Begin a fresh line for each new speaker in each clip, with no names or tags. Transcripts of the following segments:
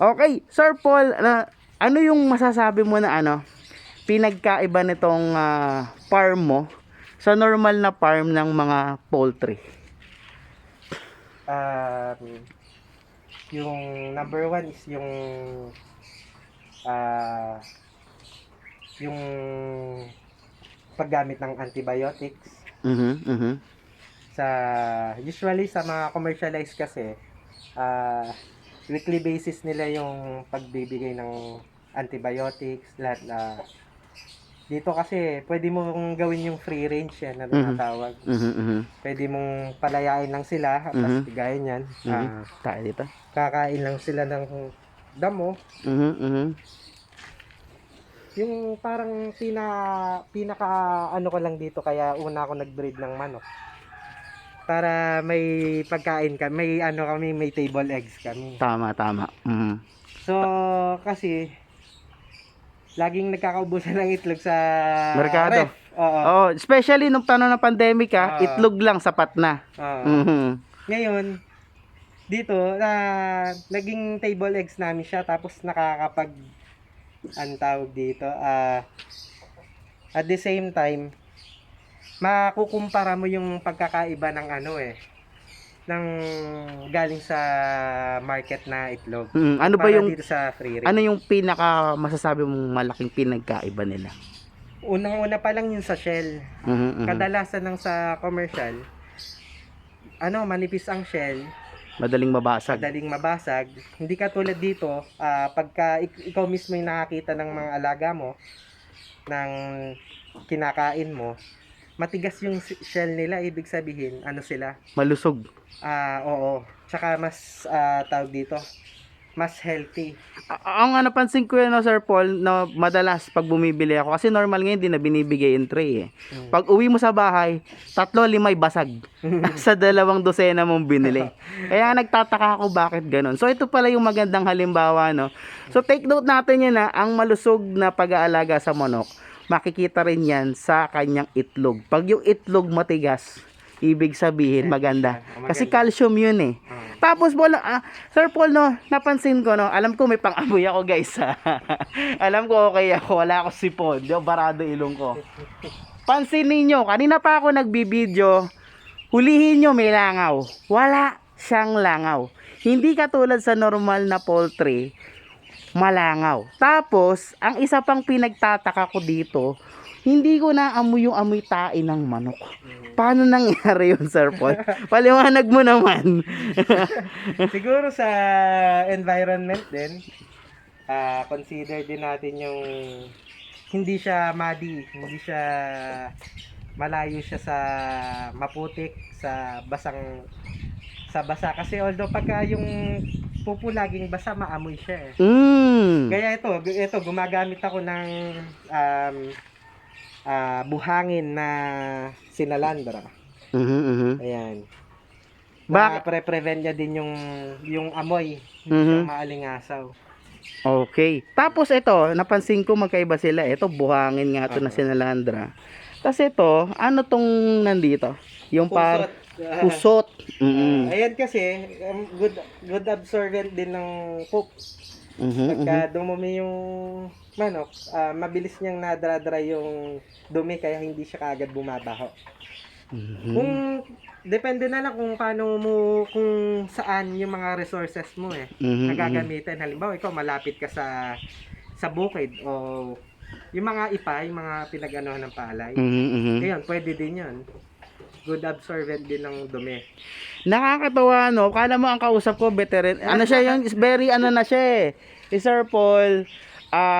Okay, Sir Paul, ano yung masasabi mo na pinagkaiba nitong farm mo sa normal na farm ng mga poultry?
Um, yung number one is ah, yung paggamit ng antibiotics.
Mhm, mhm.
Sa usually sa mga commercialized kasi, weekly basis nila yung pagbibigay ng antibiotics, lahat na dito kasi pwede mong gawin yung free range yan na
Mhm.
tinatawag.
Mhm, mhm.
Pwede mong palayain lang sila, tapos
Mhm.
gaya niyan,
Mhm. Tayo dito.
kakain lang sila ng damo.
Mhm, mhm.
Yung parang pinaka ano ko lang dito, kaya una ako nag-breed ng manok. Para may pagkain ka, may ano kami, may table eggs kami.
Tama, tama. Mhm.
So, kasi laging nagkakaubusan ng itlog sa
Merkado.
ref. Oo.
Oh, especially nung panahon ng pandemic
Oo.
itlog lang sapat na.
Oo.
Mhm.
Ngayon, dito naging table eggs namin siya, tapos nakakapag ang tawag dito, at the same time makukumpara mo yung pagkakaiba ng ano ng galing sa market na itlog
Ano ba
kumpara
yung
dito sa free
ano
range.
yung pinaka masasabi mong malaking pinagkaiba nila?
Unang-una pa lang yung sa shell.
Mhm, mhm.
Kadalasan ng sa commercial, manipis ang shell,
Madaling mabasag.
madaling mabasag. Hindi katulad dito, pagka ikaw mismo yung nakakita ng mga alaga mo, ng kinakain mo, matigas yung shell nila, ibig sabihin, ano sila?
Malusog.
Oo. Tsaka mas, tawag dito, mas healthy.
Ang napansin ko yan, no, Sir Paul, na madalas pag bumibili ako, kasi normal ngayon hindi na binibigay in tray
Mm.
Pag uwi mo sa bahay, 3-5 basag sa 2 dosena mong binili. Kaya nagtataka ako bakit ganun. So ito pala yung magandang halimbawa, no. So take note natin yan, ang malusog na pag-aalaga sa manok, makikita rin yan sa kanyang itlog. Pag yung itlog matigas, ibig sabihin
Healthy
maganda.
siya.
Kasi
Maganda.
calcium yun Tapos Sir Paul, no, napansin ko, no, alam ko may pang-amoy ako, guys. Alam ko okay ako, wala ako sipon, di ba, barado ilong ko. Pansin ninyo, kanina pa ako nagbibideo, hulihin nyo may langaw. Wala siyang langaw. Hindi katulad sa normal na poultry, malangaw. Tapos, ang isa pang pinagtataka ko dito, hindi ko na amoy yung amoy tae ng manok. Paano nangyari yun, Sir Paul? Paliwanag mo naman.
Siguro sa environment din, consider din natin yung hindi siya muddy, hindi siya malayo siya sa maputik, sa basa, kasi although pagka yung pupo laging basa, maamoy siya
Mm.
Kaya ito gumagamit ako ng um, buhangin na sinalandra.
Mhm, mhm.
Ayan.
Bakit?
Pre-prevent niya din yung amoy, hindi siya
Mhm.
maalingasaw.
Okay. Tapos ito, napansin ko magkaiba sila. Ito, buhangin nga to na
Oo.
sinalandra. Tapos ito, ano tong nandito? Yung
Pusot.
pusot.
Ayan kasi, good absorbent din ng poop.
Mhm, mhm.
Pagka dumumi yung manok, mabilis niyang nadra-dry yung dumi, kaya hindi siya kaagad bumabaho.
Mhm.
Kung depende na lang kung saan yung mga resources mo
Mhm,
na
mhm.
gagamitin. Halimbawa, ikaw malapit ka sa bukid, o yung mga yung mga pinag-anohan ng palay.
Mhm, mhm.
Ayun, pwede din 'yun. Good absorbent din ng dumi.
Nakakatawa, no? Kala mo ang kausap ko veteran. Ano siya yung is very ano na siya Si Sir Paul,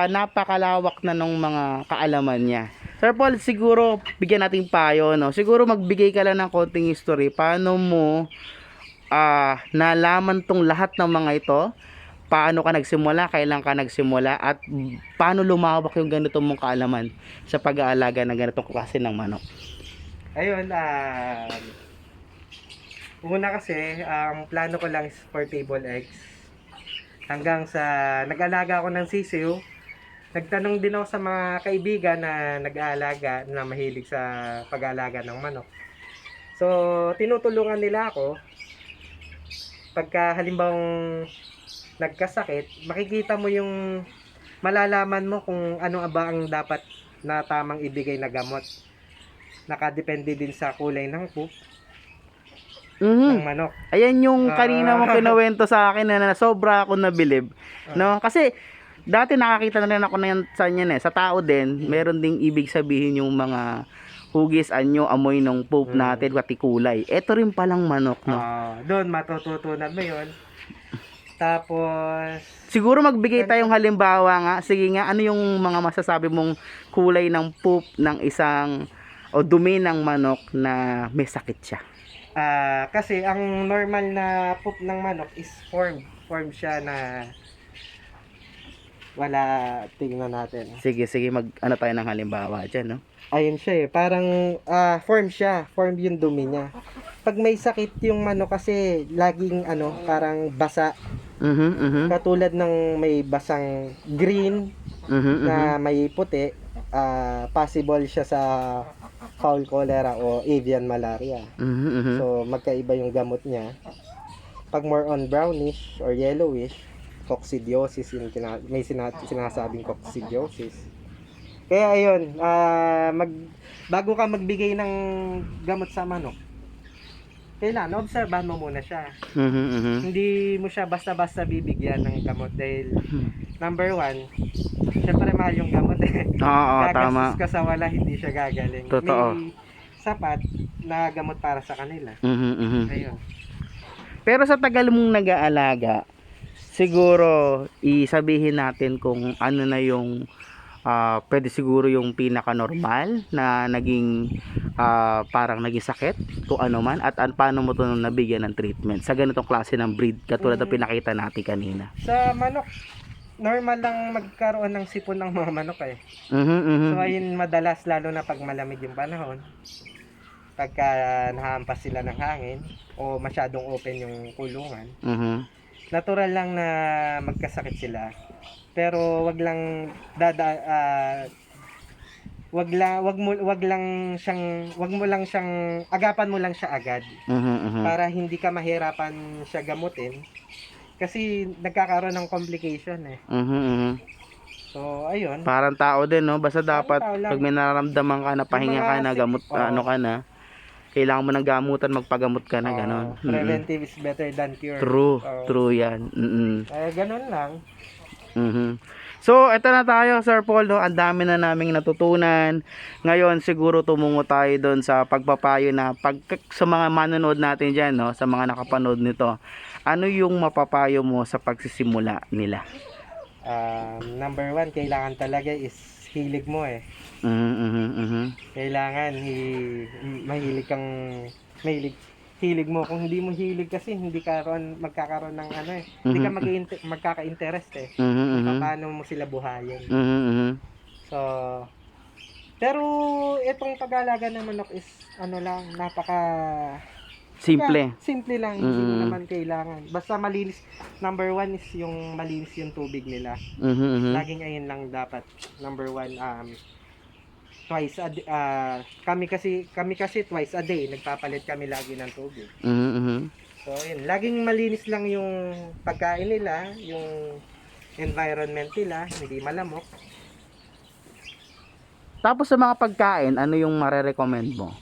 napakalawak na nung mga kaalaman niya. Sir Paul, siguro bigyan nating payo, no? Siguro magbigay ka lang ng konting history. Paano mo nalaman tong lahat ng mga ito? Paano ka nagsimula, kailan ka nagsimula, at paano lumawak yung ganito mong kaalaman sa pag-aalaga ng ganitong klase ng manok?
Ayun, una kasi, ang plano ko lang is for table eggs. Hanggang sa nag-alaga ako ng sisiw, nagtanong din ako sa mga kaibigan na nag-aalaga, na mahilig sa pag-aalaga ng manok. So, tinutulungan nila ako pagka halimbawang nagkasakit, makikita mo yung malalaman mo kung ano ba ang dapat na tamang ibigay na gamot. Nakadepende din sa kulay ng poop ng manok.
Ayan yung kanina mo kinuwento sa akin na sobra ako nabilib, no? Kasi dati nakakita na rin ako na yan sa yan eh. Sa tao din, meron ding ibig sabihin yung mga hugis, anyo, amoy ng poop natin, pati kulay. Ito rin palang manok, no?
Doon matututunan mo yun. Tapos,
Siguro magbigay tayong halimbawa nga. Sige nga, ano yung mga masasabi mong kulay ng poop ng isang o dumi ng manok na may sakit siya?
kasi ang normal na poop ng manok is formed. Formed siya na wala, tingnan natin.
Sige, ano tayo ng halimbawa dyan, no?
Ayun siya eh, parang form siya, form yung dumi niya. Pag may sakit yung manok kasi laging parang basa, katulad ng may basang green na may puti, possible siya sa fowl cholera o avian malaria. So magkaiba yung gamot niya. Pag more on brownish or yellowish, coccidiosis yung sinasabing coccidiosis. Kaya ayun, bago ka magbigay ng gamot sa manok, kailangan obserbahan mo muna siya. Hindi mo siya basta-basta bibigyan ng gamot dahil number one, syempre mahal yung gamot eh.
Oo,
Gagastos
tama.
ka sa wala, hindi siya gagaling.
Totoo.
May sapat na gamot para sa kanila. Ayun.
Pero sa tagal mong nag-aalaga, siguro isabihin natin kung ano na yung pwede siguro yung pinaka-normal na naging parang naging sakit kung ano man at paano mo ito nabigyan ng treatment sa ganitong klase ng breed katulad ng pinakita natin kanina.
Sa manok, normal lang magkaroon ng sipon ng mga manok eh. So ayun madalas lalo na pag malamig yung panahon. Pagka nahampas sila ng hangin o masyadong open yung kulungan. Natural lang na magkasakit sila. Pero wag lang agapan mo lang siya agad. Para hindi ka mahirapan siya gamutin kasi nagkakaroon ng complication eh. So ayun.
Parang tao din, no? Basta dapat
tao lang.
pag may nararamdaman ka na pahinga ka na gamot ano ka na, kailangan mo ng gamutan, magpagamot ka na ganon.
Preventive is better than cure.
True yan.
Ganun lang.
So, eto na tayo, Sir Paul, no? Ang dami na naming natutunan. Ngayon, siguro tumungo tayo doon sa pagpapayo na sa mga manonood natin dyan, no? Sa mga nakapanood nito. Ano yung mapapayo mo sa pagsisimula nila?
Number one, kailangan talaga is hilig mo eh. Kailangan hilig mo. Kung hindi mo hilig kasi hindi magkakaroon ng hindi ka magkaka-interest eh. Kung paano mo sila buhayin. So, pero itong pag-aalaga ng manok is napaka simple lang, hindi mo naman kailangan. Basta malinis. Number one is yung malinis yung tubig nila. Laging ayun lang dapat. Number one, twice a day, kami kasi twice a day nagpapalit kami lagi ng tubig. So yun, laging malinis lang yung pagkain nila, yung environment nila, hindi malamok.
Tapos sa mga pagkain, ano yung marerecommend mo?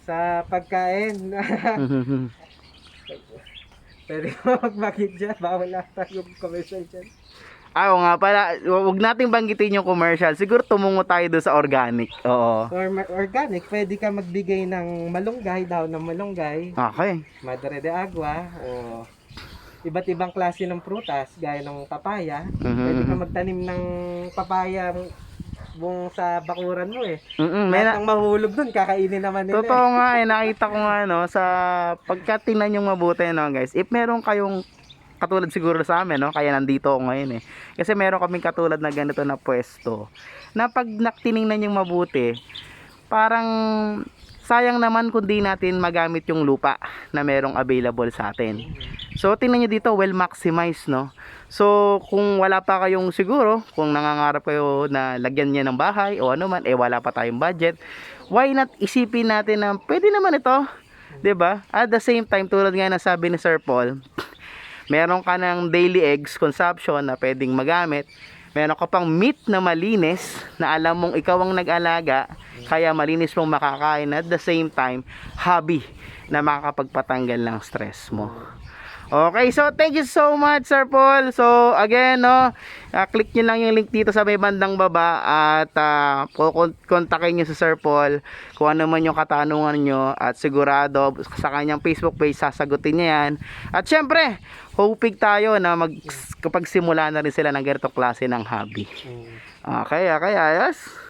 Sa pagkain, pwede mo magbagit dyan, bawal ata yung commercial dyan.
Oo nga pala, huwag nating banggitin yung commercial. Siguro tumungo tayo doon sa organic. Oo.
Organic, pwede ka magbigay ng malunggay, daw ng malunggay.
Okay.
Madre de agua, o iba't ibang klase ng prutas, gaya ng papaya. Pwede ka magtanim ng papaya buong sa bakuran mo eh. Lahat ng mahulog dun, kakainin naman nila.
Totoo nga eh, nakita ko nga sa pagka tingnan yung mabuti guys. If meron kayong katulad siguro sa amin, no? Kaya nandito ako ngayon eh. Kasi meron kaming katulad na ganito na pwesto. Na pag tiningnan yung mabuti, parang sayang naman kung di natin magamit yung lupa na merong available sa atin. So, tingnan nyo dito, well maximized, no? So, kung wala pa kayong siguro, kung nangangarap kayo na lagyan niya ng bahay o ano man, wala pa tayong budget, why not isipin natin na pwede naman ito, 'di ba? At the same time, tulad nga na sabi ni Sir Paul, Meron ka ng daily eggs consumption na pwedeng magamit. Meron ka pang meat na malinis na alam mong ikaw ang nag-alaga, kaya malinis mong makakain, at the same time hobby na makakapagpatanggal ng stress mo. Okay, so thank you so much, Sir Paul. So again, no, click nyo lang yung link dito sa may bandang baba at kontakin nyo si Sir Paul kung ano man yung katanungan nyo, at sigurado sa kanyang Facebook page sasagutin niya yan. At syempre, hoping tayo na kapag simula na rin sila ng ganitong klase ng hobby. Okay, yes.